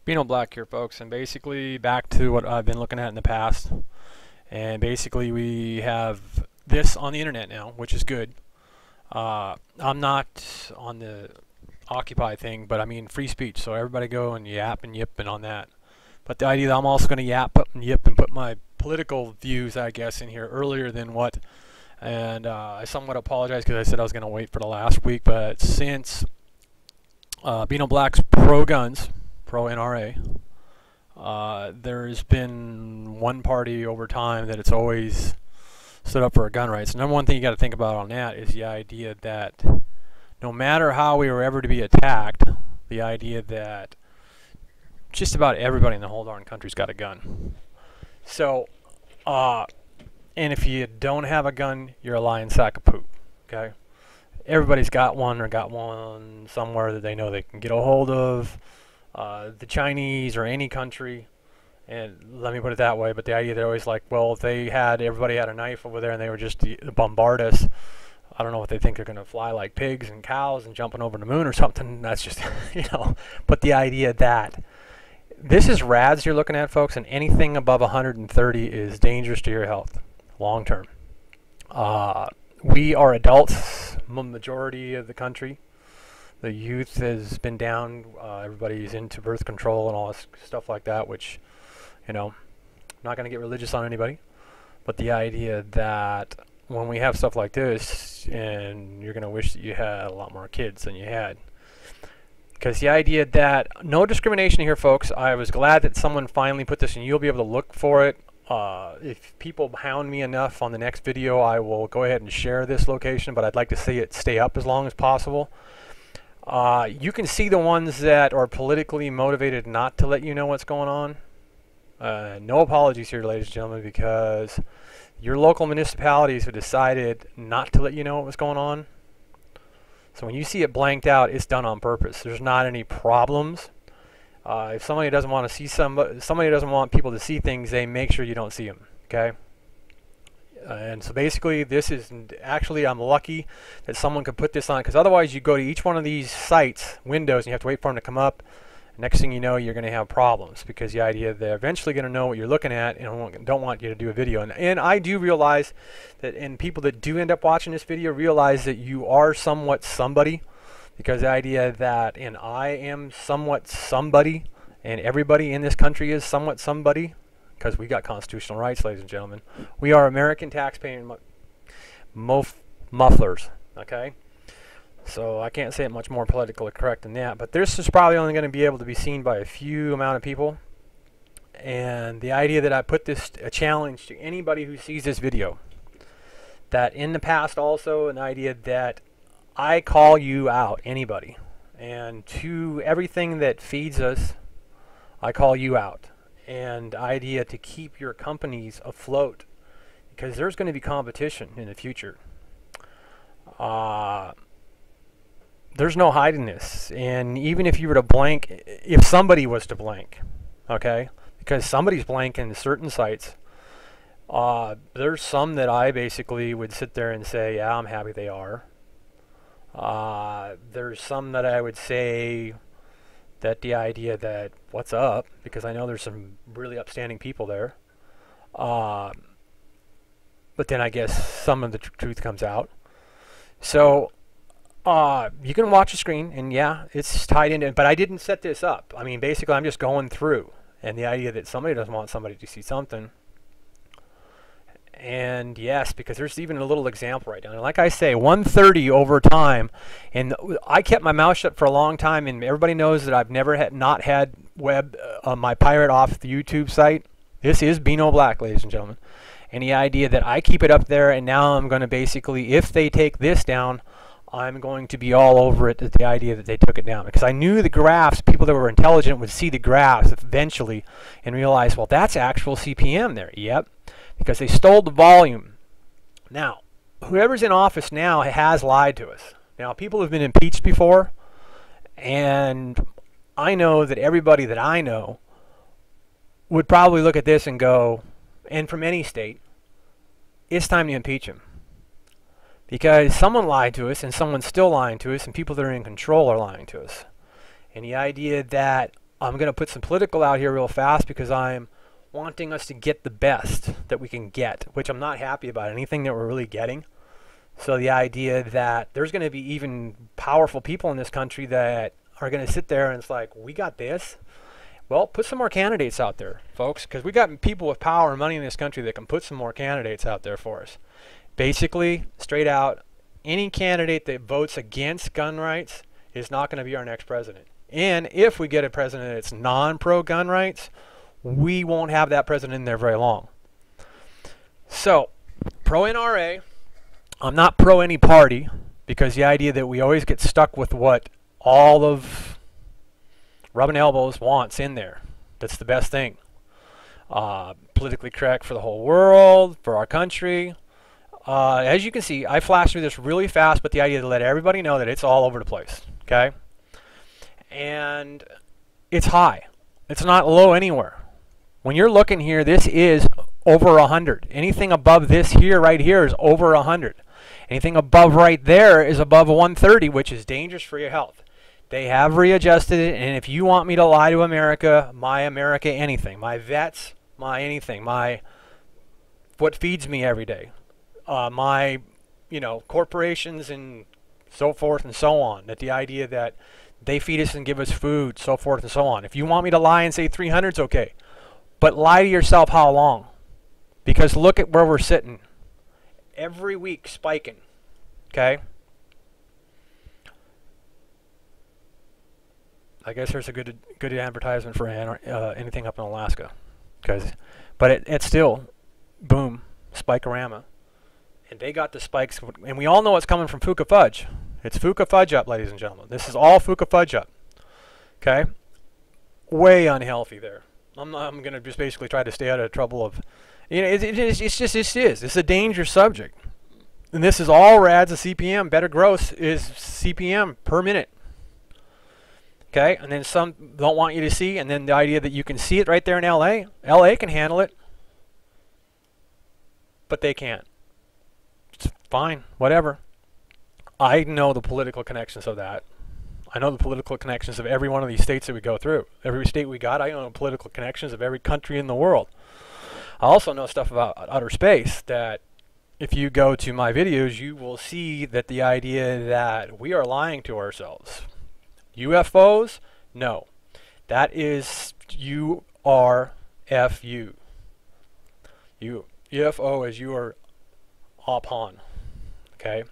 Beanoblack here, folks, and basically back to what I've been looking at in the past. And basically, we have this on the internet now, which is good. I'm not on the Occupy thing, but I mean free speech, so everybody go and yap and yip and on that. But the idea that I'm also going to yap and yip and put my political views, I guess, in here earlier than what. And I somewhat apologize because I said I was going to wait for the last week, but since Beanoblack's pro-guns, pro-NRA, there's been one party over time that it's always stood up for gun rights. Number one thing you got to think about on that is the idea that no matter how we were ever to be attacked, the idea that just about everybody in the whole darn country's got a gun. So, and if you don't have a gun, you're a lying sack of poop, okay? Everybody's got one or got one somewhere that they know they can get a hold of. The Chinese or any country, and let me put it that way, but the idea they're always like, well, if everybody had a knife over there and they were just to bombard us, I don't know what they think they're going to fly like pigs and cows and jumping over the moon or something. That's just, but the idea that this is rads you're looking at, folks, and anything above 130 is dangerous to your health long term. We are adults, majority of the country. The youth has been down. Everybody's into birth control and all this stuff like that, which, I'm not going to get religious on anybody. But the idea that when we have stuff like this, and you're going to wish that you had a lot more kids than you had. Because the idea that no discrimination here, folks. I was glad that someone finally put this, and you'll be able to look for it. If people hound me enough on the next video, I will go ahead and share this location, but I'd like to see it stay up as long as possible. You can see the ones that are politically motivated not to let you know what's going on. No apologies here, ladies and gentlemen, because your local municipalities have decided not to let you know what was going on. So when you see it blanked out, it's done on purpose. There's not any problems. If somebody doesn't want to see somebody doesn't want people to see things, they make sure you don't see them. Okay. And so basically, this is actually, I'm lucky that someone could put this on, because otherwise you go to each one of these sites, windows, and you have to wait for them to come up. Next thing you know, you're going to have problems, because the idea they're eventually going to know what you're looking at and don't want you to do a video. And I do realize that, and people that do end up watching this video realize that you are somewhat somebody, because the idea that, and I am somewhat somebody, and everybody in this country is somewhat somebody, because we got constitutional rights, ladies and gentlemen. We are American taxpaying mufflers, okay? So I can't say it much more politically correct than that, but this is probably only going to be able to be seen by a few amount of people. And the idea that I put this a challenge to anybody who sees this video, that in the past also an idea that I call you out, anybody, and to everything that feeds us, I call you out. And idea to keep your companies afloat, because there's going to be competition in the future. There's no hiding this. And even if you were to blank, if somebody was to blank, okay, because somebody's blanking certain sites, there's some that I basically would sit there and say, yeah, I'm happy they are. There's some that I would say that the idea that what's up, because I know there's some really upstanding people there. But then I guess some of the truth comes out. So you can watch the screen, and yeah, it's tied into it, but I didn't set this up. I mean, basically, I'm just going through, and the idea that somebody doesn't want somebody to see something. And yes, because there's even a little example right now. And like I say, 130 over time, and I kept my mouth shut for a long time, and everybody knows that I've never not had my pirate off the YouTube site. This is Beanoblack, ladies and gentlemen. And the idea that I keep it up there, and now I'm going to basically, if they take this down, I'm going to be all over it, the idea that they took it down. Because I knew the graphs, people that were intelligent would see the graphs eventually and realize, well, that's actual CPM there. Yep. Because they stole the volume. Now, whoever's in office now has lied to us. Now, people have been impeached before, and I know that everybody that I know would probably look at this and go, and from any state, it's time to impeach him. Because someone lied to us, and someone's still lying to us, and people that are in control are lying to us. And the idea that I'm going to put some political out here real fast because I'm wanting us to get the best that we can get, which I'm not happy about anything that we're really getting. So the idea that there's going to be even powerful people in this country that are going to sit there and it's like, we got this. Well, put some more candidates out there, folks, because we got people with power and money in this country that can put some more candidates out there for us. Basically, straight out, any candidate that votes against gun rights is not going to be our next president. And if we get a president that's non-pro-gun rights, we won't have that president in there very long. So, pro-NRA, I'm not pro any party, because the idea that we always get stuck with what all of rubbing elbows wants in there. That's the best thing. Politically correct for the whole world, for our country. As you can see, I flashed through this really fast, but the idea to let everybody know that it's all over the place. Okay? And it's high. It's not low anywhere. When you're looking here, this is over 100. Anything above this here, right here, is over 100. Anything above right there is above 130, which is dangerous for your health. They have readjusted it, and if you want me to lie to America, my America anything, my vets, my anything, my what feeds me every day, my corporations and so forth and so on, that the idea that they feed us and give us food, so forth and so on. If you want me to lie and say 300, it's okay. But lie to yourself how long? Because look at where we're sitting. Every week spiking. Okay? I guess there's a good advertisement for anything up in Alaska. But it's still, boom, spike-orama. And they got the spikes, and we all know it's coming from FUKA Fudge. It's FUKA FUDGE-UP, ladies and gentlemen. This is all FUKA FUDGE-UP. Okay? Way unhealthy there. I'm going to just basically try to stay out of trouble of, it's a dangerous subject. And this is all rads of CPM. Better gross is CPM per minute. Okay? And then some don't want you to see, and then the idea that you can see it right there in LA. LA can handle it. But they can't. It's fine. Whatever. I know the political connections of that. I know the political connections of every one of these states that we go through. Every state we got, I know the political connections of every country in the world. I also know stuff about outer space that if you go to my videos, you will see that the idea that we are lying to ourselves. UFOs? No. That is URFU. UFO is you are upon. Okay?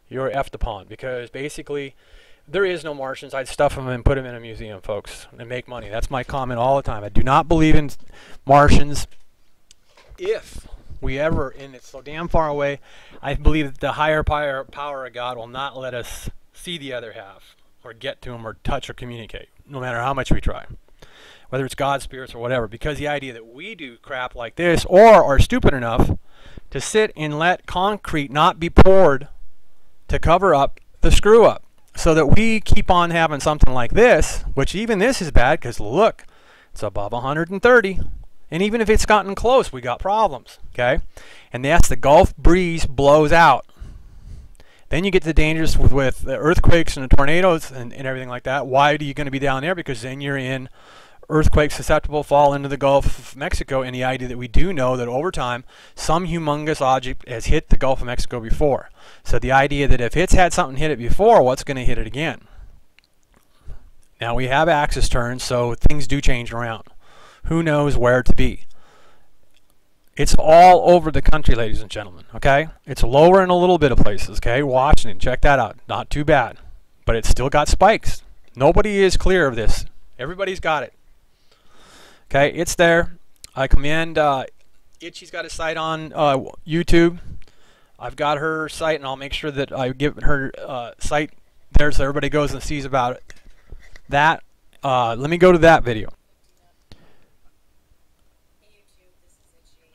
You're effed upon, because basically there is no Martians. I'd stuff them and put them in a museum, folks, and make money. That's my comment all the time. I do not believe in Martians. If we ever, and it's so damn far away, I believe that the higher power of God will not let us see the other half or get to them or touch or communicate, no matter how much we try. Whether it's God, spirits, or whatever, because the idea that we do crap like this or are stupid enough to sit and let concrete not be poured to cover up the screw up, so that we keep on having something like this, which even this is bad because look, it's above 130, and even if it's gotten close, we got problems. Okay, and yes, the Gulf breeze blows out. Then you get the dangers with the earthquakes and the tornadoes and everything like that. Why are you going to be down there? Because then you're in earthquake susceptible, fall into the Gulf of Mexico, and the idea that we do know that over time some humongous object has hit the Gulf of Mexico before. So the idea that if it's had something hit it before, what's going to hit it again? Now we have axis turns, so things do change around. Who knows where to be? It's all over the country, ladies and gentlemen, okay? It's lower in a little bit of places, okay? Washington, check that out. Not too bad. But it's still got spikes. Nobody is clear of this. Everybody's got it. Okay, it's there. I commend Itchy's got a site on YouTube. I've got her site, and I'll make sure that I give her site there so everybody goes and sees about it. That, let me go to that video.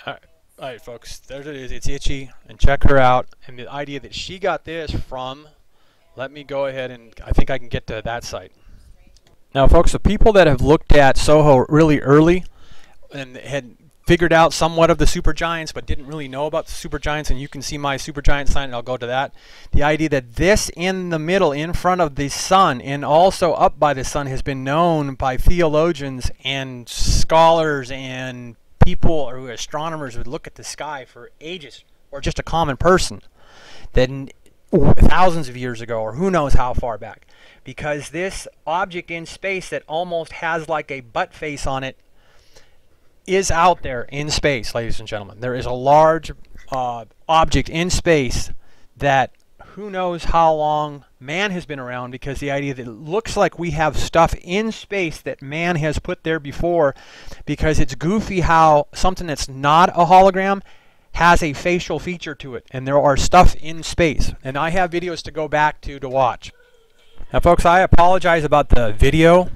All right, folks, there it is. It's Itchy, and check her out. And the idea that she got this from, let me go ahead and I think I can get to that site. Now, folks, the people that have looked at Soho really early and had figured out somewhat of the supergiants but didn't really know about the supergiants, and you can see my supergiant sign, and I'll go to that. The idea that this in the middle, in front of the sun, and also up by the sun, has been known by theologians and scholars and people or astronomers who would look at the sky for ages, or just a common person, that thousands of years ago, or who knows how far back, because this object in space that almost has like a butt face on it is out there in space, ladies and gentlemen. There is a large object in space that who knows how long man has been around, because the idea that it looks like we have stuff in space that man has put there before, because it's goofy how something that's not a hologram has a facial feature to it, and there are stuff in space, and I have videos to go back to watch. Now folks, I apologize about the video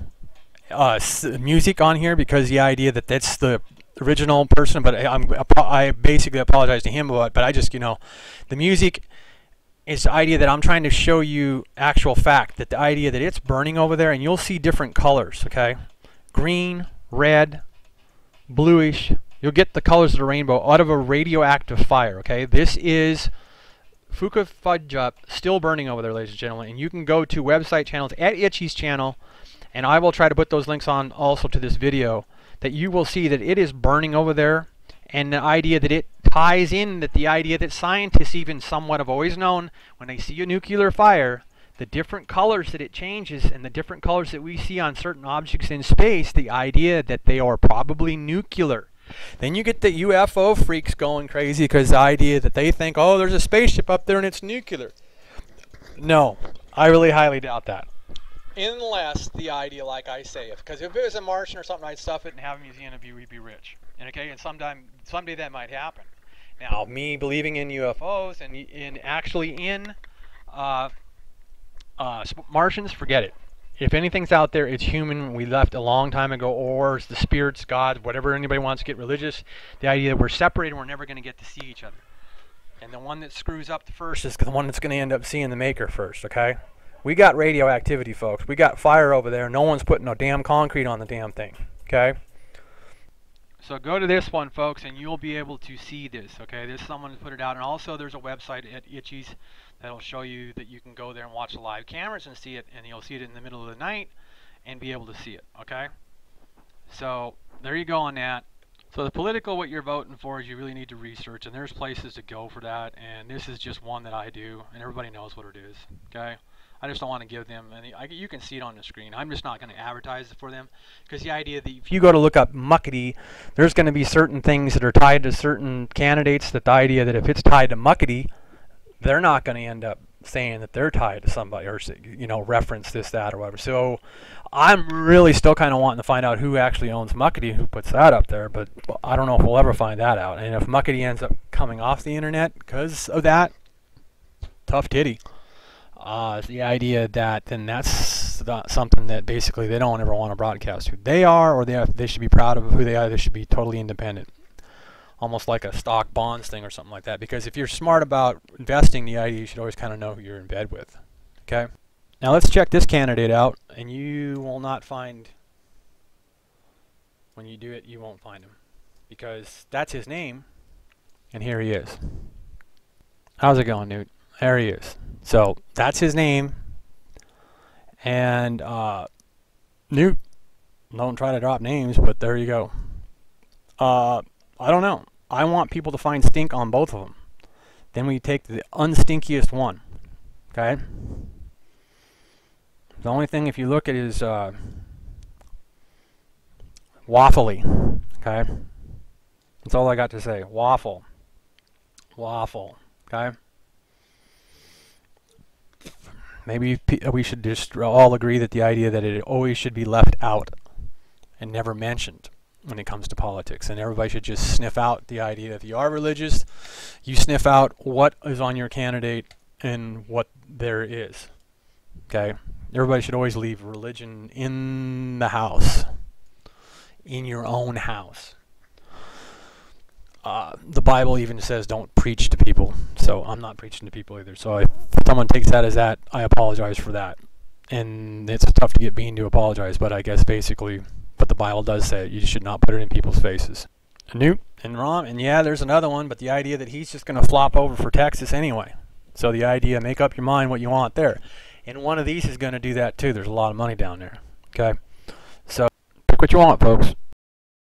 music on here, because the idea that that's the original person, but I basically apologize to him about it, but I just, you know, the music is the idea that I'm trying to show you actual fact, that the idea that it's burning over there, and you'll see different colors, okay? Green, red, bluish. You'll get the colors of the rainbow out of a radioactive fire, okay? This is FUKA FUDGE-UP still burning over there, ladies and gentlemen, and you can go to website channels at Itchy's channel, and I will try to put those links on also to this video, that you will see that it is burning over there, and the idea that it ties in that the idea that scientists even somewhat have always known, when they see a nuclear fire, the different colors that it changes and the different colors that we see on certain objects in space, the idea that they are probably nuclear. Then you get the UFO freaks going crazy, because the idea that they think, oh, there's a spaceship up there and it's nuclear. No, I really highly doubt that. Unless the idea, like I say, because if it was a Martian or something, I'd stuff it and have a museum and we'd be rich. And okay, and someday that might happen. Now, me believing in UFOs and in Martians, forget it. If anything's out there, it's human. We left a long time ago, or it's the spirits, God, whatever anybody wants to get religious. The idea that we're separated, we're never going to get to see each other. And the one that screws up the first is the one that's going to end up seeing the maker first, okay? We got radioactivity, folks. We got fire over there. No one's putting no damn concrete on the damn thing, okay? So go to this one, folks, and you'll be able to see this, okay? There's someone put it out, and also there's a website at Itchy's that'll show you that you can go there and watch the live cameras and see it, and you'll see it in the middle of the night and be able to see it, okay? So there you go on that. So the political, what you're voting for, is you really need to research, and there's places to go for that, and this is just one that I do, and everybody knows what it is, okay? I just don't want to give them any. You can see it on the screen. I'm just not going to advertise it for them, because the idea that if you go to look up muckety, there's going to be certain things that are tied to certain candidates, that the idea that if it's tied to muckety, they're not going to end up saying that they're tied to somebody, or, you know, reference this, that, or whatever. So I'm really still kind of wanting to find out who actually owns muckety, who puts that up there, but I don't know if we'll ever find that out. And if muckety ends up coming off the internet because of that, tough titty. The idea that then that's something that basically they don't ever want to broadcast who they are, or they should be proud of who they are. They should be totally independent, almost like a stock bonds thing or something like that. Because if you're smart about investing, the idea you should always kind of know who you're in bed with. Okay. Now let's check this candidate out, and you will not find, when you do it, you won't find him, because that's his name, and here he is. How's it going, Newt? There he is. So that's his name, and Newt, don't try to drop names, but there you go. I don't know. I want people to find stink on both of them. Then we take the unstinkiest one. Okay? The only thing, if you look at, is waffly. Okay? That's all I got to say. Waffle. Waffle. Okay? Maybe we should just all agree that the idea that it always should be left out and never mentioned when it comes to politics. And everybody should just sniff out the idea that if you are religious, you sniff out what is on your candidate and what there is. Okay? Everybody should always leave religion in the house, in your own house. The Bible even says don't preach to people, so I'm not preaching to people either. So if someone takes that as that, I apologize for that. And it's tough to get Bean to apologize, but I guess basically, but the Bible does say it, you should not put it in people's faces. Newt and Rom, and yeah, there's another one, but the idea that he's just going to flop over for Texas anyway. So the idea, make up your mind what you want there. And one of these is going to do that too. There's a lot of money down there. Okay, so pick what you want, folks.